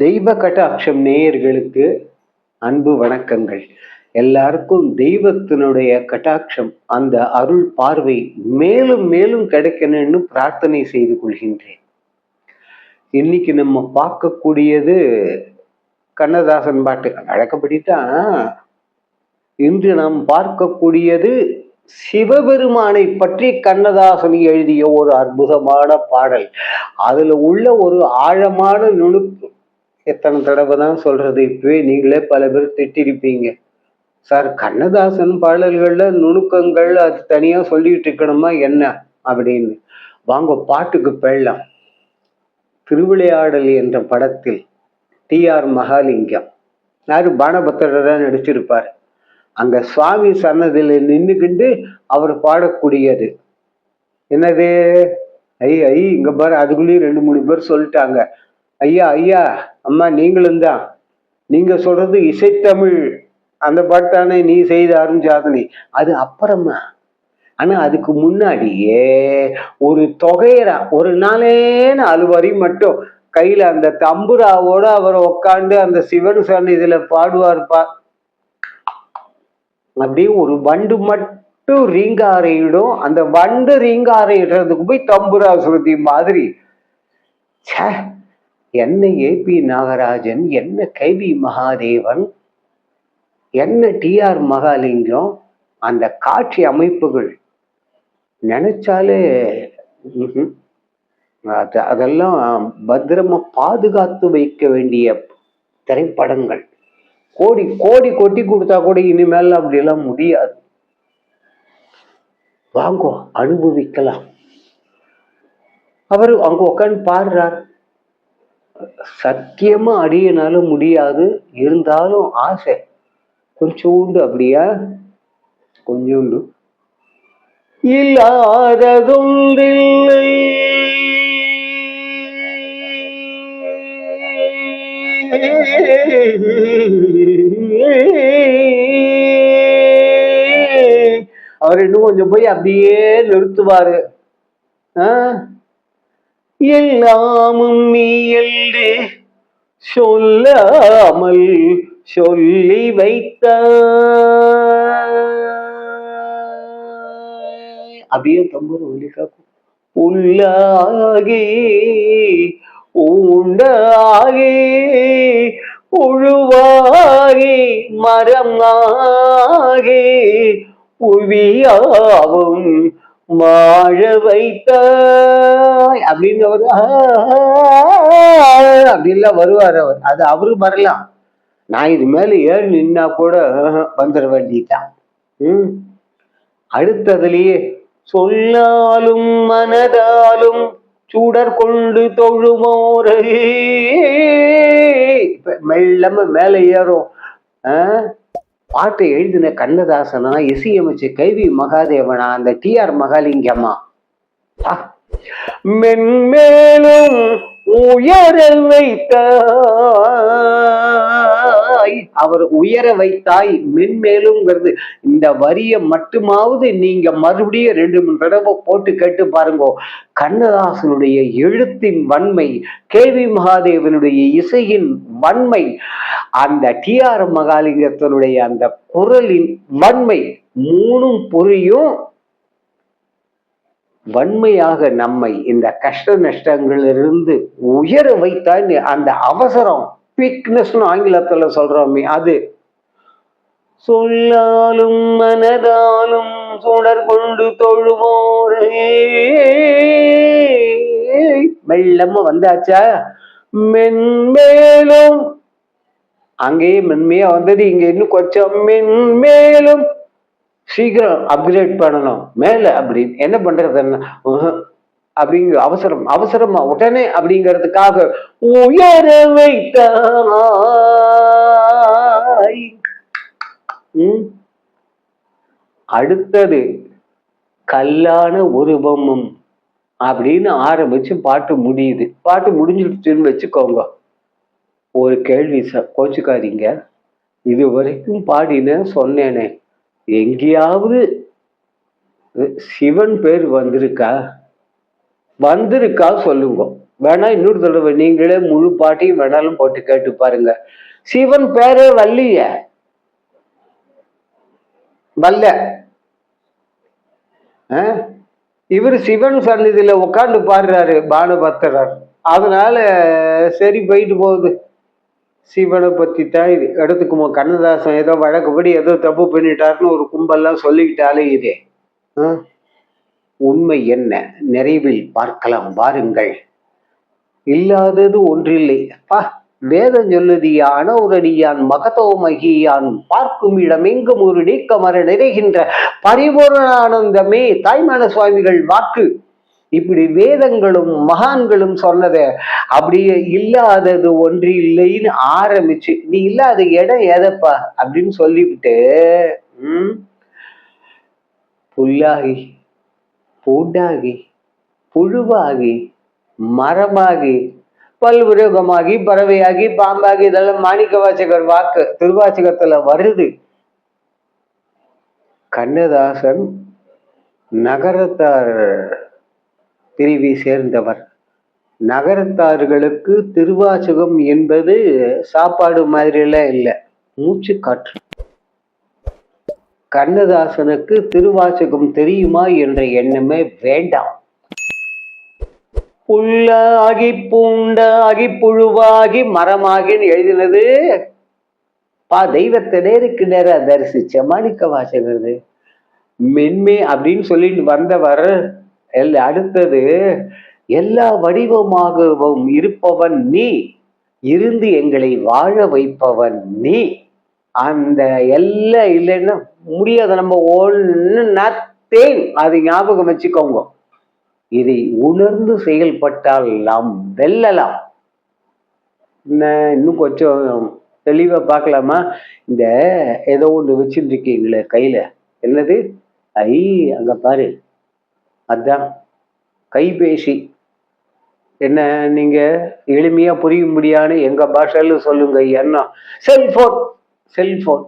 தெய்வ கட்டாட்சம் நேயர்களுக்கு அன்பு வணக்கங்கள். எல்லாருக்கும் தெய்வத்தினுடைய கட்டாட்சம், அந்த அருள் பார்வை மேலும் மேலும் கிடைக்கணும்னு பிரார்த்தனை செய்து கொள்கின்றேன். இன்னைக்கு நம்ம பார்க்கக்கூடியது கண்ணதாசன் பாட்டு. வழக்கப்படித்தான் இன்று நாம் பார்க்கக்கூடியது சிவபெருமானை பற்றி கண்ணதாசன் எழுதிய ஒரு அற்புதமான பாடல். அதுல உள்ள ஒரு ஆழமான நுணுக்கு. எத்தனை தடவை தான் சொல்றது? இப்பவே நீங்களே பல பேர் திட்டிருப்பீங்க, சார் கண்ணதாசன் பாடல்கள்ல நுணுக்கங்கள் அது தனியா சொல்லிட்டு இருக்கணுமா என்ன அப்படின்னு. வாங்க பாட்டுக்கு போயிடலாம். திருவிளையாடல் என்ற படத்தில் டி.ஆர். மகாலிங்கம் யாரு பானபத்திரரா நடிச்சிருப்பார். அங்க சுவாமி சன்னதியில நின்னுக்கிண்டு அவர் பாடக்கூடியது என்னது? இங்க பாரு, அதுக்குள்ளேயும் 2-3 பேர் சொல்லிட்டாங்க. ஐயா ஐயா அம்மா நீங்களும் தான், நீங்க சொல்றது இசைத்தமிழ் அந்த பாட்டானே, நீ செய்த அருஞ்சாதனை அது அப்புறமா. ஆனா அதுக்கு முன்னாடியே ஒரு தொகையரா ஒரு 4 வரி மட்டும் கையில அந்த தம்புராவோட அவர் உட்காந்து அந்த சிவன் சன்னதியில பாடுவார்ப்பா. அப்படியே ஒரு வண்டு மட்டும் ரீங்காரையிடும். அந்த வண்டு ரீங்காரையிடுறதுக்கு போய் தம்புரா சுருதி மாதிரி. என்ன ஏ.பி. நாகராஜன், என்ன கே.வி. மகாதேவன், என்ன டி.ஆர். மகாலிங்கம், அந்த காட்சி அமைப்புகள் நினைச்சாலே அதெல்லாம் பத்திரமா பாதுகாத்து வைக்க வேண்டிய திரைப்படங்கள். கோடி கோடி கொட்டி கொடுத்தா கூட இனிமேல் அப்படியெல்லாம் முடியாது. வாங்கோ அனுபவிக்கலாம். அவரு அங்க உட்காந்து பாடுறார். சத்தியமா அடியனால முடியாது, இருந்தாலும் ஆசை கொஞ்சோண்டு. அப்படியா? கொஞ்சோண்டு. இல்லாததொன்றில்லை அவர் இன்னும் கொஞ்சம் போய் அப்படியே நிறுத்துவாரு. எல்லாமும் நீ என்று சொல்லாமல் சொல்லி வைத்த அப்படியே தம்பூர் ஒலி காக்கும். புல்லாகி உண்டாகி புழுவாகி மரமாகி புவியாவும் வாழ வைத்தாய் அப்படின்னு அப்படின்லாம் வருவார் அவர். அது அவரு வரலாம், நான் இது மேல ஏறி நின்னா கூட வந்துட வேண்டியதான். அடுத்ததுலயே சொல்லாலும் மனதாலும் சூடர் கொண்டு தொழுமோரை மெல்லம மேல ஏறும். பாட்டை எழுதின கண்ணதாசனா, இசையமைச்ச கே.வி. மகாதேவனா, அந்த டி.ஆர். மகாலிங்கம்மா. மென்மேலும் உயர வைத்தாய், அவர் உயர வைத்தாய். மென்மேலும்ங்கிறது இந்த வரிய மட்டுமாவது நீங்க மறுபடியும் 2-3 தடவை போட்டு கேட்டு பாருங்க. கண்ணதாசனுடைய எழுத்தின் வன்மை, கே.வி. மகாதேவனுடைய இசையின் வன்மை, அந்த டி.ஆர். மகாலிங்கத்தினுடைய அந்த குரலின் வன்மை, 3ம் புரியும். வன்மையாக நம்மை இந்த கஷ்ட நஷ்டங்களிலிருந்து உயர வைத்தாய். அந்த அவசரம், குவிக்னஸ் ஆங்கிலத்துல சொல்றோமே அது. சொல்லாலும் மனதாலும் சுடர் கொண்டு தொழுவோரே மெல்லமா வந்தாச்சா. மென்மேலும் அங்கேயே மென்மையா வந்தது, இங்க இன்னும் கொஞ்சம் மென்மேலும் சீக்கிரம் அப்கிரேட் பண்ணணும் மேல. அப்படி என்ன பண்றது அப்படிங்கிற அவசரம், அவசரமா உடனே அப்படிங்கிறதுக்காக உயர வைத்தாய். அடுத்தது கல்லான உருவமும் அப்படின்னு ஆரம்பிச்சு பாட்டு முடியுது. பாட்டு முடிஞ்சிடுச்சுன்னு வச்சுக்கோங்க. ஒரு கேள்வி கோச்சுக்காதீங்க, இது வரைக்கும் பாடின சொன்னேனே, எங்கேயாவது சிவன் பேர் வந்திருக்கா? வந்திருக்கா சொல்லுங்க. வேணா இன்னொரு தடவை நீங்களே முழு பாட்டையும் வேணாலும் போட்டு கேட்டு பாருங்க. சிவன் பேரே வல்லிய வல்ல. இவரு சிவன் சந்நிதியில உட்காந்து பாடுறாரு பானுபத்திரர். அதனால சரி போயிட்டு போகுது. சிவனை பத்தி தான் இது எடுத்துக்குமோ. கண்ணதாசன் ஏதோ வழக்குப்படி ஏதோ தப்பு பண்ணிட்டாருன்னு ஒரு கும்பல்லாம் சொல்லிக்கிட்டாலே இதே. உண்மை என்ன நிறைவில் பார்க்கலாம் வாருங்கள். இல்லாதது ஒன்றில்லை. வேதம் சொல்லுதியா அனௌரடியான் மகதோமகியான் பார்க்கும் இடம் எங்கும் ஒரு நீக்கமர நிறைகின்ற பரிபூரணானந்தமே தாய்மான சுவாமிகள் வாக்கு. இப்படி வேதங்களும் மகான்களும் சொன்னத அப்படியே இல்லாதது ஒன்று இல்லைன்னு ஆரம்பிச்சு நீ இல்லாத இடம் எதப்பா அப்படின்னு சொல்லிவிட்டு புல்லாகி பூண்டாகி புழுவாகி மரமாகி பல்விருகமாகி பறவையாகி பாம்பாகி இதெல்லாம் மாணிக்க வாசகர் வாக்கு திருவாசகத்துல வருது. கண்ணதாசன் நகரத்தார் பிரிவை சேர்ந்தவர். நகரத்தார்களுக்கு திருவாசகம் என்பது சாப்பாடு மாதிரிலாம் இல்லை, மூச்சு காற்று. கண்ணதாசனுக்கு திருவாசகம் தெரியுமா என்ற எண்ணமே வேண்டாம். புல்லாகி பூண்டாகி புழுவாகி மரமாகின்னு எழுதினது தெய்வத்தை நேருக்கு நேர தரிசிச்ச மாணிக்க வாசகர். மென்மே அப்படின்னு சொல்லிட்டு வந்தவர் அடுத்தது எல்லா வடிவமாகவும் இருப்பவன் நீ, இருந்து எங்களை வாழ வைப்பவன் நீ. அந்த எல்லாம் இல்லைன்னா முடியாத. நம்ம ஒன்று நத்தேன், அது ஞாபகம் வச்சுக்கோங்க. இதை உணர்ந்து செயல்பட்டால் நாம் வெல்லலாம். இன்னும் கொஞ்சம் தெளிவா பார்க்கலாமா? இந்த ஏதோ ஒண்ணு வச்சுட்டு இருக்கீங்களே கையில, என்னது? அங்க பாரு, அதான் கைபேசி. என்ன நீங்க எளிமையா புரிய முடியாது எங்க பாஷையில சொல்லுங்க. என்ன? செல்போன். செல்போன்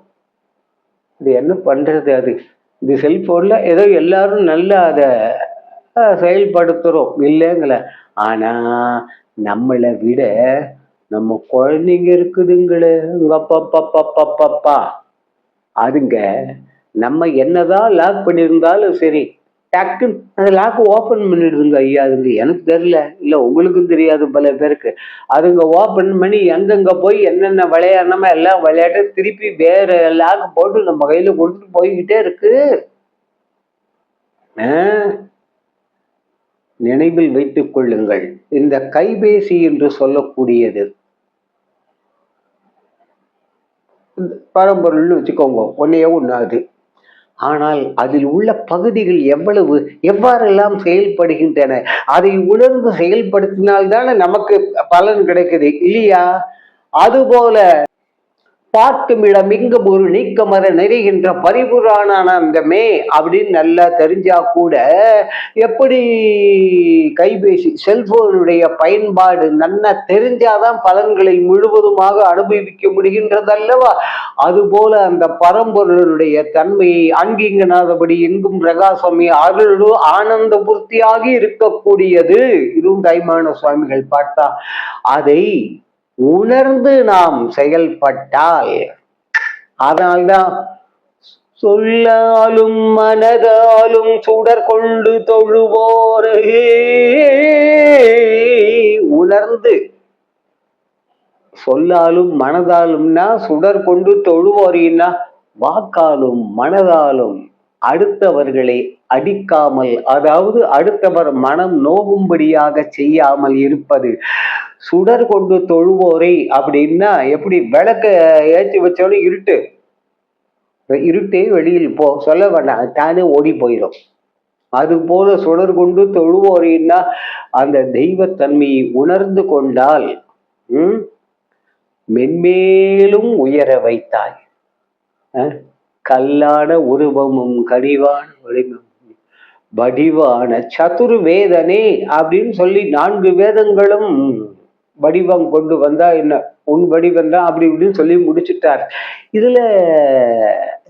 இது என்ன பண்றது? அது இந்த செல்போன்ல ஏதோ எல்லாரும் நல்லா அதை செயல்படுத்துறோம் இல்லைங்கள. ஆனா நம்மளை விட நம்ம குழந்தைங்க இருக்குதுங்களே, உங்க அப்பா அதுங்க நம்ம என்னதான் லாக் பண்ணியிருந்தாலும் சரி, டக்குன்னு அந்த லாக் ஓப்பன் பண்ணிடுதுங்க. ஐயா அதுங்க எனக்கு தெரியல, இல்ல உங்களுக்கும் தெரியாது பல பேருக்கு. அதுங்க ஓப்பன் பண்ணி எங்கெங்க போய் என்னென்ன விளையாடணுமோ எல்லாம் விளையாட்டு திருப்பி வேற லாக் போட்டு நம்ம கையில கொடுத்துட்டு போய்கிட்டே இருக்கு. நினைவில் வைத்துக் கொள்ளுங்கள், இந்த கைபேசி என்று சொல்லக்கூடியது பரம்பொருள்னு வச்சுக்கோங்க, ஒன்னே ஒண்ணாது. ஆனால் அதில் உள்ள பகுதிகள் எவ்வாறெல்லாம் செயல்படுகின்றன, அதை உணர்ந்து செயல்படுத்தினால்தானே நமக்கு பலன் கிடைக்குது இல்லையா? அதுபோல பார்க்கும் இடம் இங்கும் ஒரு நீக்கமர நிறைகின்ற பரிபுராணானந்தமே அப்படின்னு நல்லா தெரிஞ்சா கூட, எப்படி கைபேசி செல்போனுடைய பயன்பாடு நன்னா தெரிஞ்சாதான் பலன்களை முழுவதுமாக அனுபவிக்க முடிகின்றதல்லவா? அதுபோல அந்த பரம்பொருளுடைய தன்மையை அங்கிங்கனாதபடி எங்கும் பிரகாசமே அருளு ஆனந்த பூர்த்தியாகி இருக்கக்கூடியது. இதுவும் தாய்மான சுவாமிகள் பாட்டா. அதை உணர்ந்து நாம் செயல்பட்டால், அதனால்தான் சொல்லாலும் மனதாலும் சுடர் கொண்டு தொழுவோரே, உணர்ந்து சொல்லாலும் மனதாலும்னா சுடர் கொண்டு தொழுவோரின்னா வாக்காலும் மனதாலும் அடுத்தவர்களை அடிக்காமல், அதாவது அடுத்தவர் மனம் நோகும்படியாக செய்யாமல் இருப்பது. சுடர் கொண்டு தொழுவோரை அப்படின்னா எப்படி? விளக்க ஏற்றி வச்சோட இருட்டே வெளியில் போ சொல்ல வேண்டாம், தானே ஓடி போயிடும். அது போல சுடர் கொண்டு தொழுவோரைன்னா அந்த தெய்வத்தன்மையை உணர்ந்து கொண்டால் மென்மேலும் உயர வைத்தாய். கல்லான உருவமும் கனிவான வடிவம் வடிவான சதுர்வேதனே அப்படின்னு சொல்லி 4 வேதங்களும் வடிவம் கொண்டு வந்தா என்ன, உன் வடிவம் தான் அப்படி இப்படின்னு சொல்லி முடிச்சுட்டார். இதுல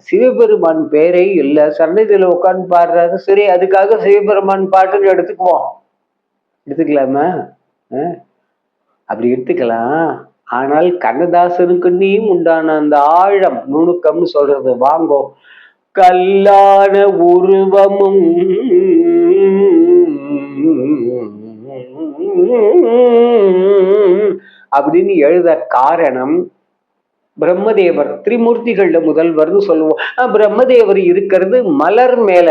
சிவபெருமான் பேரை இல்ல, சன்னதியில உட்காந்து பாடுறாரு. சரி, அதுக்காக சிவபெருமான் பாட்டுன்னு எடுத்துக்கலாமா? அப்படி எடுத்துக்கலாம். ஆனால் கண்ணதாசனுக்குன்னேயும் உண்டான அந்த ஆழம் நுணுக்கம்னு சொல்றது வாங்கோ. கல்லான உருவமும் அப்படின்னு எழுத காரணம், பிரம்மதேவர் திரிமூர்த்திகள்ல முதல்வர்னு சொல்லுவோம். பிரம்மதேவர் இருக்கிறது மலர் மேல,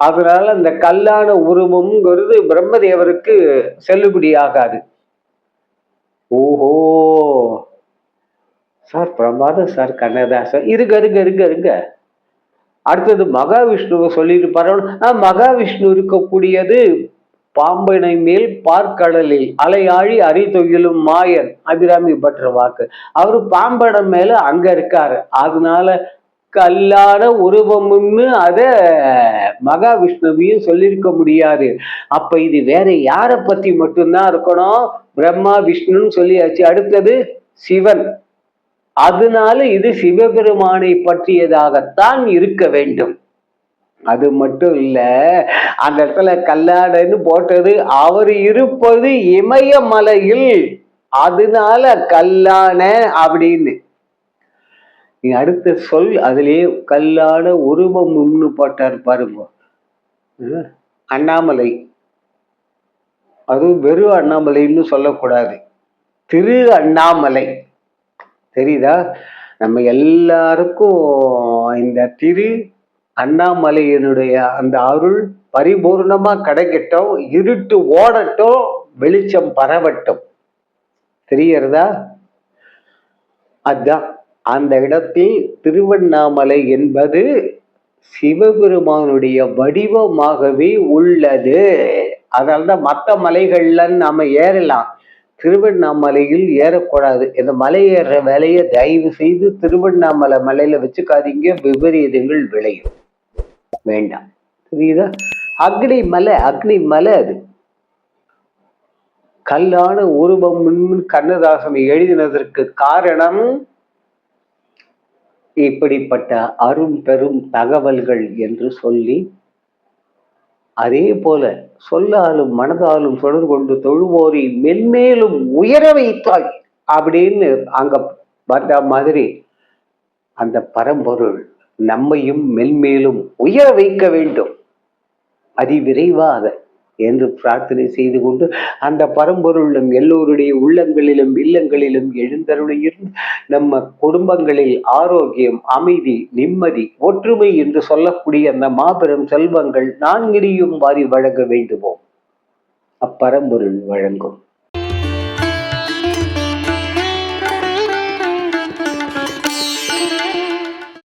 அதனால அந்த கல்லான உருவம்ங்கிறது பிரம்மதேவருக்கு செல்லுபடி ஆகாது. ஓஹோ சார், பிரமாதம் சார் கண்ணதாசன். இருங்க. அடுத்தது மகாவிஷ்ணுவை சொல்லியிருப்பாரு. மகாவிஷ்ணு இருக்கக்கூடியது பாம்பனை மேல் பார்க்கடலில் அலையாழி அறிதொயிலும் மாயன், அபிராமி பற்ற வாக்கு. அவரு பாம்பனம் மேல அங்க இருக்காரு. அதனால கல்லான உருவம்னு அத மகாவிஷ்ணுவையும் சொல்லியிருக்க முடியாது. அப்ப இது வேற யார பத்தி மட்டும்தான் இருக்கணும்? பிரம்மா விஷ்ணுன்னு சொல்லியாச்சு. அடுத்தது சிவன். அதனால இது சிவபெருமானை பற்றியதாகத்தான் இருக்க வேண்டும். அது மட்டும் இல்ல, அந்த இடத்துல கல்லாடன்னு போட்டது அவர் இருப்பது இமயமலையில், அதனால கல்லான அப்படின்னு. அடுத்த சொல் அதிலேயே கல்லான உருவம்னு போட்டார் பாருங்க. அண்ணாமலை, அதுவும் வெறும் அண்ணாமலைன்னு சொல்லக்கூடாது, திரு அண்ணாமலை. தெரியுதா? நம்ம எல்லாருக்கும் இந்த திரு அண்ணாமலையினுடைய அந்த அருள் பரிபூர்ணமா கிடைக்கட்டும், இருட்டு ஓடட்டும், வெளிச்சம் பரவட்டும். தெரியறதா? அதுதான் அந்த இடத்தில் திருவண்ணாமலை என்பது சிவபெருமானுடைய வடிவமாகவே உள்ளது. அதனால்தான் மற்ற மலைகள்ல நாம ஏறலாம், திருவண்ணாமலையில் ஏறக்கூடாது. இந்த மலை ஏற வேலையை தயவு செய்து திருவண்ணாமலை மலையில வச்சுக்காதீங்க, விபரீதங்கள் விளையும். வேண்டாம். புரியுதா? அக்னி மலை அது. கல்லான உருவம் கண்ணதாசனை எழுதினதற்கு காரணம் இப்படிப்பட்ட அரும் பெரும் தகவல்கள் என்று சொல்லி, அதே போல சொல்லாலும் மனதாலும் தொடர்பு கொண்டு தொழுவோரை மென்மேலும் உயர வைத்தாய் அப்படின்னு அங்க வந்த மாதிரி அந்த பரம்பொருள் நம்மையும் மென்மேலும் உயர வைக்க வேண்டும் அதிவிரைவாக என்று பிரார்த்தனை செய்து கொண்டு, அந்த பரம்பொருளும் எல்லோருடைய உள்ளங்களிலும் இல்லங்களிலும் எழுந்தருளியிருந்து நம்ம குடும்பங்களில் ஆரோக்கியம், அமைதி, நிம்மதி, ஒற்றுமை என்று சொல்லக்கூடிய அந்த மாபெரும் செல்வங்கள் நான்கிரியும் வாரி வழங்க வேண்டுமோ அப்பரம்பொருள் வழங்கும்.